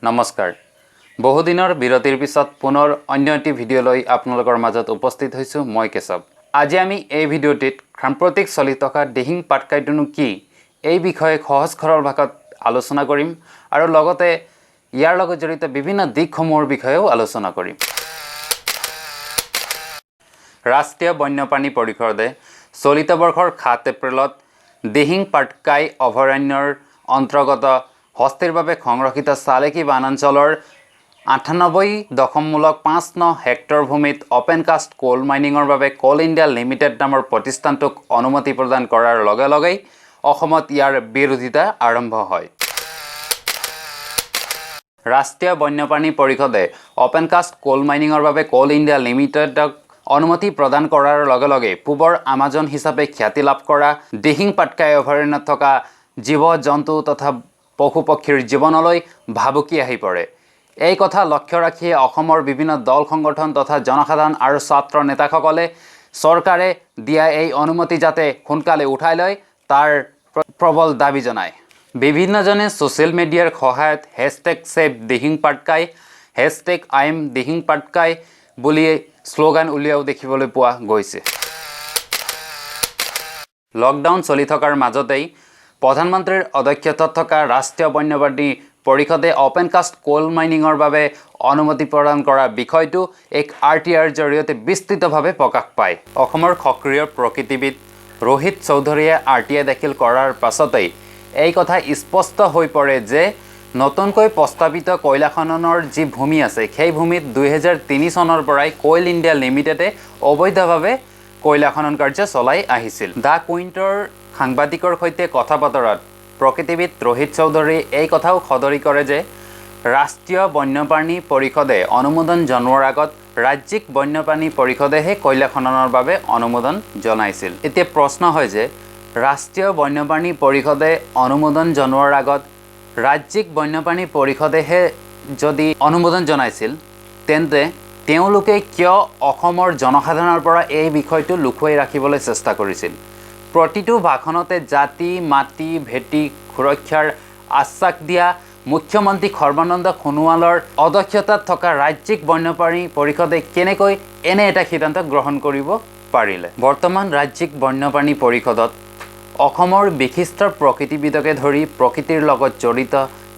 নমস্কাৰ বহুদিনৰ বিৰতিৰ পিছত পুনৰ অন্য এটি ভিডিঅ' লৈ আপোনালোকৰ মাজত উপস্থিত হৈছোঁ মই কেশৱ। আজি আমি এই ভিডিঅ'টিত সাম্প্ৰতিক চলি থকা দিহিং পাটকাইটোনো কি এই বিষয়ে সহজ সৰল ভাষাত আলোচনা কৰিম আৰু লগতে ইয়াৰ লগত জড়িত বিভিন্ন দিশসমূহৰ বিষয়েও আলোচনা কৰিম। ৰাষ্ট্ৰীয় বন্যপ্ৰাণী পৰিষদে চলিত বৰ্ষৰ 7 এপ্ৰিলত দিহিং পাটকাই অভয়াৰণ্যৰ অন্তৰ্গত হস্তিৰ বাবে সংৰক্ষিত চালেকি বনাঞ্চলৰ 98.59 হেক্টৰ ভূমিত অপেন কাষ্ট কোল মাইনিঙৰ বাবে কোল ইণ্ডিয়া লিমিটেড নামৰ প্ৰতিষ্ঠানটোক অনুমতি প্ৰদান কৰাৰ লগে লগেই অসমত ইয়াৰ বিৰোধিতা আৰম্ভ হয়। ৰাষ্ট্ৰীয় বন্যপ্ৰাণী পৰিষদে অপেন কাষ্ট কোল মাইনিঙৰ বাবে কোল ইণ্ডিয়া লিমিটেডক অনুমতি প্ৰদান কৰাৰ লগে লগে পূবৰ আমাজন হিচাপে খ্যাতি লাভ কৰা দিহিং পাটকাই অভয়াৰণ্যত থকা জীৱ জন্তু তথা পশু পক্ষীৰ জীৱনলৈ ভাবুকি আহি পৰে। এই কথা লক্ষ্য ৰাখি অসমৰ বিভিন্ন দল সংগঠন তথা জনসাধাৰণ আৰু ছাত্ৰ নেতাসকলে চৰকাৰে দিয়া এই অনুমতি যাতে সোনকালে উঠাই লয় তাৰ প্ৰবল দাবী জনায়। বিভিন্নজনে ছ'চিয়েল মিডিয়াৰ সহায়ত #SaveDihingPatkai #IamDihingPatkai বুলি শ্লোগান উলিয়াও দেখিবলৈ পোৱা গৈছে। লকডাউন চলি থকাৰ মাজতেই প্ৰধানমন্ত্ৰীৰ অধ্যক্ষতাত থকা ৰাষ্ট্ৰীয় বন্যপ্ৰাণী পৰিষদে অপেন কাষ্ট কোল মাইনিঙৰ বাবে অনুমতি প্ৰদান কৰা বিষয়টো এক RTIৰ জৰিয়তে বিস্তৃতভাৱে প্ৰকাশ পায়। অসমৰ সক্ৰিয় প্ৰকৃতিবিদ ৰোহিত চৌধুৰীয়ে RTI দাখিল কৰাৰ পাছতেই এই কথা স্পষ্ট হৈ পৰে যে নতুনকৈ প্ৰস্তাৱিত কয়লা খননৰ যি ভূমি আছে সেই ভূমিত 2003 চনৰ পৰাই কোল ইণ্ডিয়া লিমিটেডে অবৈধভাৱে কয়লা খনন কাৰ্য চলাই আহিছিল। দ্য কুইণ্টৰ সাংবাদিকৰ সৈতে কথা বতৰাত প্ৰকৃতিবিদ ৰোহিত চৌধুৰী এই কথাও সদৰি কৰে যে ৰাষ্ট্ৰীয় বন্যপ্ৰাণী পৰিষদে অনুমোদন জনোৱাৰ আগত ৰাজ্যিক বন্যপ্ৰাণী পৰিষদেহে কয়লা খননৰ বাবে অনুমোদন জনাইছিল। এতিয়া প্ৰশ্ন হয় যে ৰাষ্ট্ৰীয় বন্যপ্ৰাণী পৰিষদে অনুমোদন জনোৱাৰ আগত ৰাজ্যিক বন্যপ্ৰাণী পৰিষদেহে যদি অনুমোদন জনাইছিল তেন্তে তেওঁলোকে কিয় অসমৰ জনসাধাৰণৰ পৰা এই বিষয়টো লুকুৱাই ৰাখিবলৈ চেষ্টা কৰিছিল? প্ৰতিটো ভাষণতে জাতি মাটি ভেটি সুৰক্ষাৰ আশ্বাস দিয়া মুখ্যমন্ত্ৰী সৰ্বানন্দ সোণোৱালৰ অধ্যক্ষতাত থকা ৰাজ্যিক বন্যপ্ৰাণী পৰিষদে কেনেকৈ এনে এটা সিদ্ধান্ত গ্ৰহণ কৰিব পাৰিলে? বৰ্তমান ৰাজ্যিক বন্যপ্ৰাণী পৰিষদত অসমৰ বিশিষ্ট প্ৰকৃতিবিদকে ধৰি প্ৰকৃতিৰ লগত জড়িত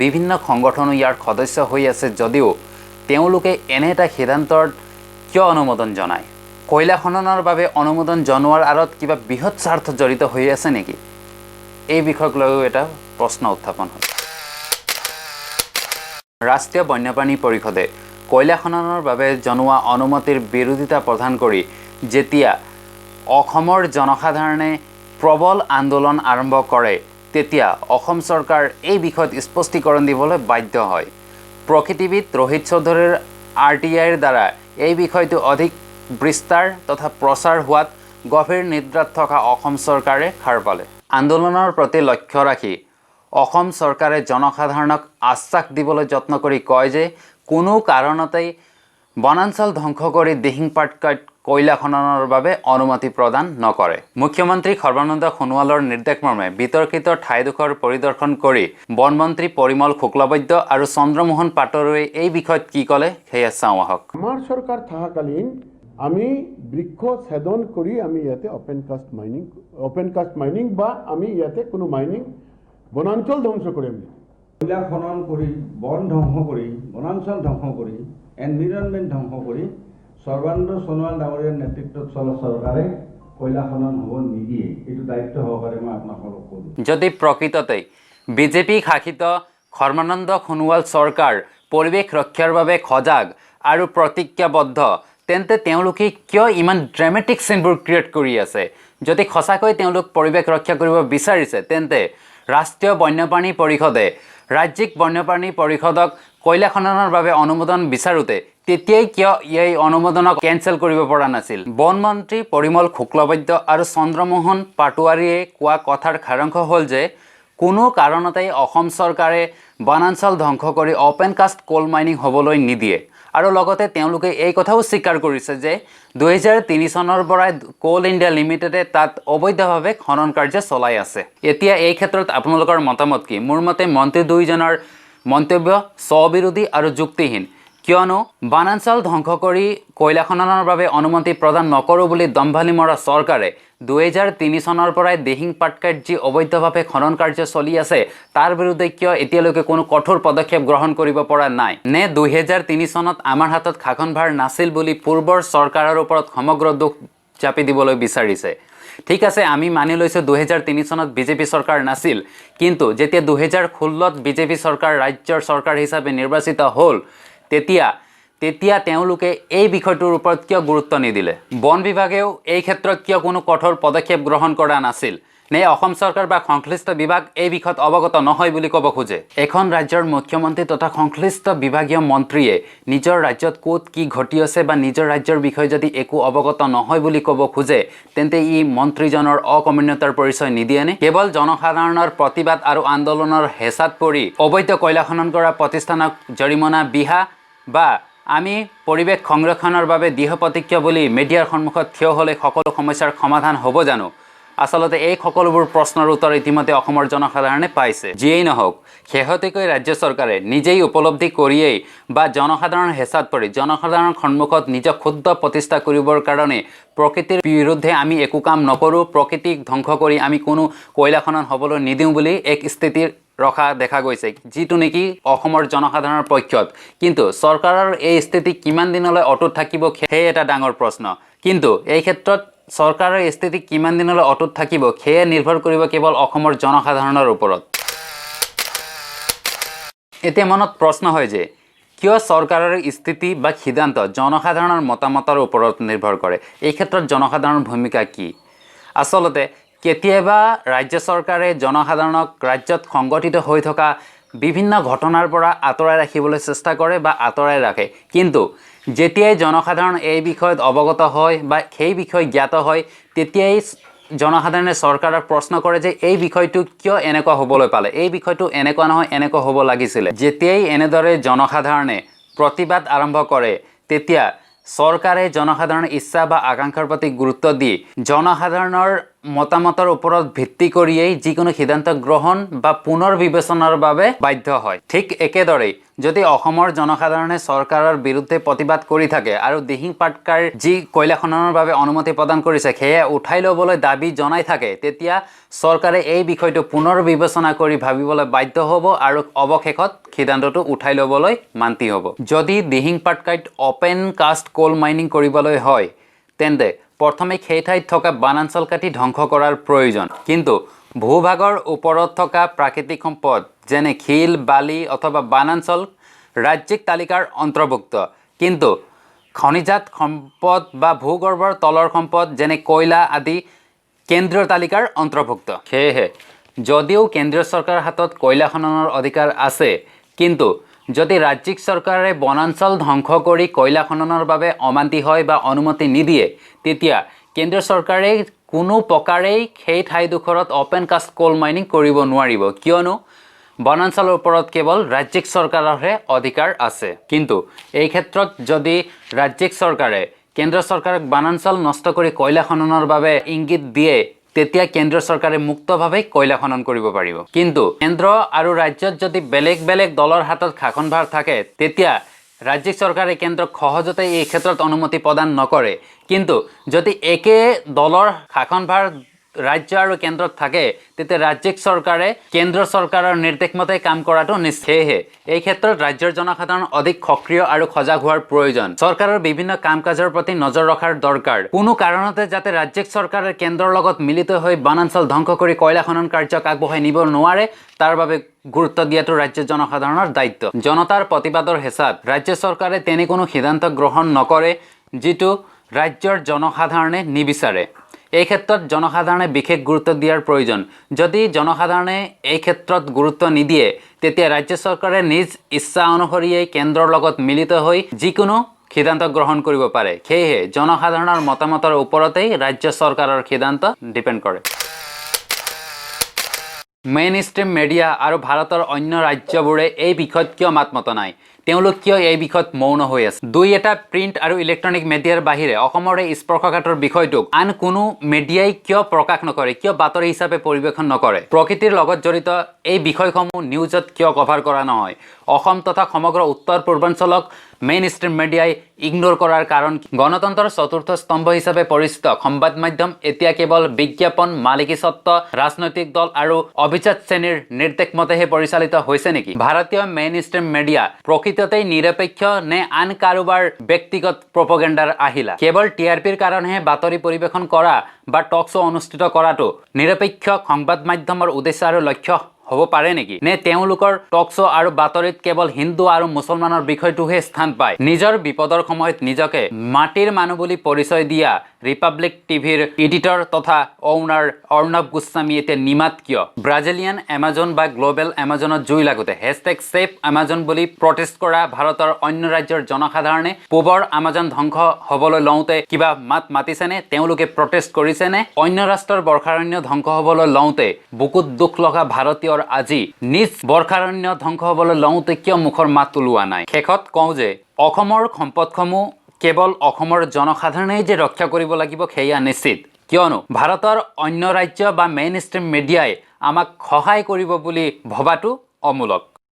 বিভিন্ন সংগঠনো ইয়াৰ সদস্য হৈ আছে যদিও তেওঁলোকে এনে এটা সিদ্ধান্তৰ কিয় অনুমোদন জনায়? কয়লা খননৰ বাবে অনুমোদন জনোৱাৰ আঁৰত কিবা বৃহৎ স্বাৰ্থ জড়িত হৈ আছে নেকি? এই বিষয়ক লৈও এটা প্ৰশ্ন উত্থাপন হয়। ৰাষ্ট্ৰীয় বন্যপ্ৰাণী পৰিষদে কয়লা খননৰ বাবে জনোৱা অনুমতিৰ বিৰোধিতা প্ৰদান কৰি যেতিয়া অসমৰ জনসাধাৰণে প্ৰবল আন্দোলন আৰম্ভ কৰে তেতিয়া অসম চৰকাৰ এই বিষয়ত স্পষ্টীকৰণ দিবলৈ বাধ্য হয়। প্ৰকৃতিবিদ ৰোহিত চৌধুৰীৰ RTIৰ দ্বাৰা এই বিষয়টো অধিক বিস্তাৰ তথা প্ৰচাৰ হোৱাত গভীৰ নিদ্ৰাত থকা অসম চৰকাৰে সাৰ পালে। আন্দোলনৰ প্ৰতি লক্ষ্য ৰাখি অসম চৰকাৰে জনসাধাৰণক আশ্বাস দিবলৈ যত্ন কৰি কয় যে কোনো কাৰণতেই বনাঞ্চল ধ্বংস কৰি দিহিং পাটকাইত কয়লা খননৰ বাবে অনুমতি প্ৰদান নকৰে। মুখ্যমন্ত্ৰী সৰ্বানন্দ সোণোৱালৰ নিৰ্দেশমৰ্মে বিতৰ্কিত ঠাইডোখৰ পৰিদৰ্শন কৰি বনমন্ত্ৰী পৰিমল শুক্লবৈদ্য আৰু চন্দ্ৰমোহন পাটোৱাৰীয়ে এই বিষয়ত কি ক'লে সেয়া চাওঁ আহক। আমাৰ চৰকাৰ থাকাকালীন আমি বৃক্ষ ছেদন কৰি আমি ইয়াতে অপেন কাষ্ট মাইনিং বা আমি ইয়াতে কোনো মাইনিং বনাঞ্চল ধ্বংস কৰি আমি কয়লা খনন কৰি বন ধ্বংস কৰি বনাঞ্চল ধ্বংস কৰি এনভাইৰনমেণ্ট ধ্বংস কৰি সৰ্বানন্দ সোণোৱাল ডাঙৰীয়াৰ নেতৃত্বত চলা চৰকাৰে কয়লা খনন হ'ব নিদিয়ে। এইটো দায়িত্ব সহকাৰে মই আপোনালোকক কওঁ। যদি প্ৰকৃততে বিজেপি শাসিত সৰ্বানন্দ সোণোৱাল চৰকাৰ পৰিৱেশ ৰক্ষাৰ বাবে সজাগ আৰু প্ৰতিজ্ঞাবদ্ধ তেন্তে তেওঁলোকে কিয় ইমান ড্ৰামেটিক চিনবোৰ ক্ৰিয়েট কৰি আছে? যদি সঁচাকৈ তেওঁলোক পৰিৱেশ ৰক্ষা কৰিব বিচাৰিছে তেন্তে ৰাষ্ট্ৰীয় বন্যপ্ৰাণী পৰিষদে ৰাজ্যিক বন্যপ্ৰাণী পৰিষদক কয়লা খননৰ বাবে অনুমোদন বিচাৰোঁতে তেতিয়াই কিয় এই অনুমোদনক কেঞ্চেল কৰিব পৰা নাছিল? বনমন্ত্ৰী পৰিমল শুক্লবৈদ্য আৰু চন্দ্ৰমোহন পাটোৱাৰীয়ে কোৱা কথাৰ সাৰাংশ হ'ল যে কোনো কাৰণতেই অসম চৰকাৰে বনাঞ্চল ধ্বংস কৰি অপেন কাষ্ট কোল মাইনিং হ'বলৈ নিদিয়ে আৰু লগতে তেওঁলোকে এই কথাও স্বীকাৰ কৰিছে যে 2003 চনৰ পৰাই কোল ইণ্ডিয়া লিমিটেডে তাত অবৈধভাৱে খনন কাৰ্য চলাই আছে। এতিয়া এই ক্ষেত্ৰত আপোনালোকৰ মতামত কি? মোৰ মতে মন্ত্ৰী দুইজনৰ মন্তব্য স্ববিৰোধী আৰু যুক্তিহীন কিয়নো বনাঞ্চল ধ্বংস কৰি কয়লা খননৰ বাবে অনুমতি প্ৰদান নকৰোঁ বুলি দম্ভালি মৰা চৰকাৰে 2003 চনৰ পৰাই দিহিং পাটকাইত যি অবৈধভাৱে খনন কাৰ্য চলি আছে তাৰ বিৰুদ্ধে কিয় এতিয়ালৈকে কোনো কঠোৰ পদক্ষেপ গ্ৰহণ কৰিব পৰা নাই নে 2003 চনত আমাৰ হাতত শাসনভাৰ নাছিল বুলি পূৰ্বৰ চৰকাৰৰ ওপৰত সমগ্ৰ দুখ চাপি দিবলৈ বিচাৰিছে ঠিক আছে আমি মানি লৈছোঁ 2003 চনত বিজেপি চৰকাৰ নাছিল কিন্তু যেতিয়া 2016ত বিজেপি চৰকাৰ ৰাজ্যৰ চৰকাৰ হিচাপে নিৰ্বাচিত হ'ল তেতিয়া তেওঁলোকে এই বিষয়টোৰ ওপৰত কিয় গুৰুত্ব নিদিলে বন বিভাগেও এই ক্ষেত্ৰত কিয় কোনো কঠোৰ পদক্ষেপ গ্ৰহণ কৰা নাছিল নে অসম চৰকাৰ বা সংশ্লিষ্ট বিভাগ এই বিষয়ত অৱগত নহয় বুলি ক'ব খোজে এখন ৰাজ্যৰ মুখ্যমন্ত্ৰী তথা সংশ্লিষ্ট বিভাগীয় মন্ত্ৰীয়ে নিজৰ ৰাজ্যত ক'ত কি ঘটি আছে বা নিজৰ ৰাজ্যৰ বিষয়ে যদি একো অৱগত নহয় বুলি ক'ব খোজে তেন্তে ই মন্ত্ৰীজনৰ অকৰ্মণ্যতাৰ পৰিচয় নিদিয়েনে কেৱল জনসাধাৰণৰ প্ৰতিবাদ আৰু আন্দোলনৰ হেঁচাত পৰি অবৈধ কয়লা খনন কৰা প্ৰতিষ্ঠানক জৰিমনা বিহা বা আমি পৰিৱেশ সংৰক্ষণৰ বাবে দৃঢ় প্ৰতিজ্ঞ বুলি মিডিয়াৰ সন্মুখত থিয় হ'লে সকলো সমস্যাৰ সমাধান হ'ব জানো আসলতে এই সকলোবোৰ প্ৰশ্নৰ উত্তৰ ইতিমধ্যে অসমৰ জনসাধাৰণে পাইছে যিয়েই নহওক শেহতীয়াকৈ ৰাজ্য চৰকাৰে নিজেই উপলব্ধি কৰিয়েই বা জনসাধাৰণৰ হেঁচাত পৰি জনসাধাৰণৰ সন্মুখত নিজক ক্ষুদ্ৰ প্ৰতিষ্ঠা কৰিবৰ কাৰণে প্ৰকৃতিৰ বিৰুদ্ধে আমি একো কাম নকৰোঁ প্ৰকৃতিক ধ্বংস কৰি আমি কোনো কয়লা খনন হ'বলৈ নিদিওঁ বুলি এক স্থিতিৰ ৰখা দেখা গৈছে যিটো নেকি অসমৰ জনসাধাৰণৰ পক্ষত কিন্তু চৰকাৰৰ এই স্থিতি কিমান দিনলৈ অটুট থাকিব সেই এটা ডাঙৰ প্ৰশ্ন কিন্তু এই ক্ষেত্ৰত চৰকাৰৰ স্থিতি কিমান দিনলৈ অটুট থাকিব সেয়া নিৰ্ভৰ কৰিব কেৱল অসমৰ জনসাধাৰণৰ ওপৰত এতিয়া মনত প্ৰশ্ন হয় যে কিয় চৰকাৰৰ স্থিতি বা সিদ্ধান্ত জনসাধাৰণৰ মতামতৰ ওপৰত নিৰ্ভৰ কৰে এই ক্ষেত্ৰত জনসাধাৰণৰ ভূমিকা কি আসলতে কেতিয়াবা ৰাজ্য চৰকাৰে জনসাধাৰণক ৰাজ্যত সংগঠিত হৈ থকা বিভিন্ন ঘটনাৰ পৰা আঁতৰাই ৰাখিবলৈ চেষ্টা কৰে বা আঁতৰাই ৰাখে কিন্তু যেতিয়াই জনসাধাৰণ এই বিষয়ত অৱগত হয় বা সেই বিষয় জ্ঞাত হয় তেতিয়াই জনসাধাৰণে চৰকাৰক প্ৰশ্ন কৰে যে এই বিষয়টো কিয় এনেকুৱা হ'বলৈ পালে এই বিষয়টো এনেকুৱা নহয় এনেকুৱা হ'ব লাগিছিলে যেতিয়াই এনেদৰে জনসাধাৰণে প্ৰতিবাদ আৰম্ভ কৰে তেতিয়া চৰকাৰে জনসাধাৰণৰ ইচ্ছা বা আকাংক্ষাৰ প্ৰতি গুৰুত্ব দি জনসাধাৰণৰ মতামতৰ ওপৰত ভিত্তি কৰিয়েই যিকোনো সিদ্ধান্ত গ্ৰহণ বা পুনৰ বিবেচনাৰ বাবে বাধ্য হয় ঠিক একেদৰেই যদি অসমৰ জনসাধাৰণে চৰকাৰৰ বিৰুদ্ধে প্ৰতিবাদ কৰি থাকে আৰু দিহিং পাটকাইৰ যি কয়লা খননৰ বাবে অনুমতি প্ৰদান কৰিছে সেয়া উঠাই ল'বলৈ দাবী জনাই থাকে তেতিয়া চৰকাৰে এই বিষয়টো পুনৰ বিবেচনা কৰি ভাবিবলৈ বাধ্য হ'ব আৰু অৱশেষত সিদ্ধান্তটো উঠাই ল'বলৈ মান্তি হ'ব যদি দিহিং পাটকাইত অপেন কাষ্ট কোল মাইনিং কৰিবলৈ হয় তেন্তে প্ৰথমে সেই ঠাইত থকা বনাঞ্চল কাটি ধ্বংস কৰাৰ প্ৰয়োজন কিন্তু ভূভাগৰ ওপৰত থকা প্ৰাকৃতিক সম্পদ যেনে শিল বালি অথবা বনাঞ্চল ৰাজ্যিক তালিকাৰ অন্তৰ্ভুক্ত কিন্তু খনিজাত সম্পদ বা ভূগৰ্ভৰ তলৰ সম্পদ যেনে কয়লা আদি কেন্দ্ৰীয় তালিকাৰ অন্তৰ্ভুক্ত সেয়েহে যদিও কেন্দ্ৰীয় চৰকাৰৰ হাতত কয়লা খননৰ অধিকাৰ আছে কিন্তু যদি ৰাজ্যিক চৰকাৰে বনাঞ্চল ধ্বংস কৰি কয়লা খননৰ বাবে অমান্তি হয় বা অনুমতি নিদিয়ে তেতিয়া কেন্দ্ৰীয় চৰকাৰে কোনো প্ৰকাৰেই সেই ঠাইডোখৰত অপেন কাষ্ট কোল মাইনিং কৰিব নোৱাৰিব কিয়নো বনাঞ্চলৰ ওপৰত কেৱল ৰাজ্যিক চৰকাৰৰহে অধিকাৰ আছে কিন্তু এই ক্ষেত্ৰত যদি ৰাজ্যিক চৰকাৰে কেন্দ্ৰীয় চৰকাৰক বনাঞ্চল নষ্ট কৰি কয়লা খননৰ বাবে ইংগিত দিয়ে তেতিয়া কেন্দ্ৰীয় চৰকাৰে মুক্তভাৱে কয়লা খনন কৰিব পাৰিব কিন্তু কেন্দ্ৰ আৰু ৰাজ্যত যদি বেলেগ বেলেগ দলৰ হাতত শাসনভাৰ থাকে তেতিয়া ৰাজ্যিক চৰকাৰে কেন্দ্ৰক সহজতে এই ক্ষেত্ৰত অনুমতি প্ৰদান নকৰে কিন্তু যদি একে দলৰ শাসনভাৰ ৰাজ্য আৰু কেন্দ্ৰত থাকে তেতিয়া ৰাজ্যিক চৰকাৰে কেন্দ্ৰ চৰকাৰৰ নিৰ্দেশ মতে কাম কৰাটো নিশ্চয়হে এই ক্ষেত্ৰত ৰাজ্যৰ জনসাধাৰণ অধিক সক্ৰিয় আৰু সজাগ হোৱাৰ প্ৰয়োজন চৰকাৰৰ বিভিন্ন কাম কাজৰ প্ৰতি নজৰ ৰখাৰ দৰকাৰ কোনো কাৰণতে যাতে ৰাজ্যিক চৰকাৰে কেন্দ্ৰৰ লগত মিলিত হৈ বনাঞ্চল ধ্বংস কৰি কয়লা খনন কাৰ্যক আগবঢ়াই নিব নোৱাৰে তাৰ বাবে গুৰুত্ব দিয়াটো ৰাজ্যৰ জনসাধাৰণৰ দায়িত্ব জনতাৰ প্ৰতিবাদৰ হেঁচাত ৰাজ্য চৰকাৰে তেনে কোনো সিদ্ধান্ত গ্ৰহণ নকৰে যিটো ৰাজ্যৰ জনসাধাৰণে নিবিচাৰে এই ক্ষেত্ৰত জনসাধাৰণে বিশেষ গুৰুত্ব দিয়াৰ প্ৰয়োজন যদি জনসাধাৰণে এই ক্ষেত্ৰত গুৰুত্ব নিদিয়ে তেতিয়া ৰাজ্য চৰকাৰে নিজ ইচ্ছা অনুসৰিয়ে কেন্দ্ৰৰ লগত মিলিত হৈ যিকোনো সিদ্ধান্ত গ্ৰহণ কৰিব পাৰে সেয়েহে জনসাধাৰণৰ মতামতৰ ওপৰতেই ৰাজ্য চৰকাৰৰ সিদ্ধান্ত ডিপেণ্ড কৰে মেইন ষ্ট্ৰীম মিডিয়া আৰু ভাৰতৰ অন্য ৰাজ্যবোৰে এই বিষয়ত কিয় মাত মতা নাই তেওঁলোক কিয় এই বিষয়ত মৌন হৈ আছে? দুই এটা প্ৰিণ্ট আৰু ইলেক্ট্ৰনিক মিডিয়াৰ বাহিৰে অসমৰ এই স্পৰ্শকাতৰ বিষয়টোক আন কোনো মিডিয়াই কিয় প্ৰকাশ নকৰে, কিয় বাতৰি হিচাপে পৰিৱেশন নকৰে? প্ৰকৃতিৰ লগত জড়িত এই বিষয়সমূহ নিউজত কিয় কভাৰ কৰা নহয়? অসম তথা সমগ্ৰ উত্তৰ পূৰ্বাঞ্চলক মেইন ষ্ট্ৰীম মিডিয়াই ইগনোৰ কৰাৰ কাৰণ কি? গণতন্ত্ৰৰ চতুৰ্থ স্তম্ভ হিচাপে পৰিচিত সংবাদ মাধ্যম এতিয়া কেৱল বিজ্ঞাপন, মালিকী স্বত্ব, ৰাজনৈতিক দল আৰু অভিজাত শ্ৰেণীৰ নিৰ্দেশ মতেহে পৰিচালিত হৈছে নেকি? ভাৰতীয় মেইন ষ্ট্ৰীম মিডিয়া প্ৰকৃততেই নিৰপেক্ষ নে আন কাৰোবাৰ ব্যক্তিগত প্ৰপগেণ্ডাৰ আহিলা? কেৱল টিআৰপিৰ কাৰণেহে বাতৰি পৰিৱেশন কৰা বা টক শ্ব' অনুষ্ঠিত কৰাটো নিৰপেক্ষ সংবাদ মাধ্যমৰ উদ্দেশ্য আৰু লক্ষ্য হ'ব পাৰে নেকি? নে তেওঁলোকৰ টক শ্ব' আৰু বাতৰিত কেৱল হিন্দু আৰু মুছলমানৰ বিষয়টোহে স্থান পায়? নিজৰ বিপদৰ সময়ত নিজকে মাটিৰ মানুহ বুলি পৰিচয় দিয়া ৰিপাব্লিক টিভিৰ এডিটৰ তথা অ'নাৰ অৰ্ণৱ গোস্বামী এতিয়া নিমাত কিয়? ব্ৰাজিলিয়ান এমাজন বা গ্ল'বেল এমাজনত জুই লাগোতে #ছেভ এমাজন বুলি প্ৰটেষ্ট কৰা ভাৰতৰ অন্য ৰাজ্যৰ জনসাধাৰণে পূবৰ আমাজন ধ্বংস হ'বলৈ লওঁতে কিবা মাত মাতিছেনে? তেওঁলোকে প্ৰটেষ্ট কৰিছেনে? অন্য ৰাষ্ট্ৰৰ বৰ্ষাৰণ্য ধ্বংস হ'বলৈ লওঁতে বুকুত দুখ লগা ভাৰতীয়ৰ আজি নিজ বৰ্ষাৰণ্য ধ্বংস হ'বলৈ লওঁতে কিয় মুখৰ মাত ওলোৱা নাই? শেষত কওঁ যে অসমৰ সম্পদসমূহ কেৱল অসমৰ জনসাধাৰণেই যে ৰক্ষা কৰিব লাগিব সেয়া নিশ্চিত, কিয়নো ভাৰতৰ অন্য ৰাজ্য বা মেইন ষ্ট্ৰীম মিডিয়াই আমাক সহায় কৰিব বুলি ভবাটো অমূলক।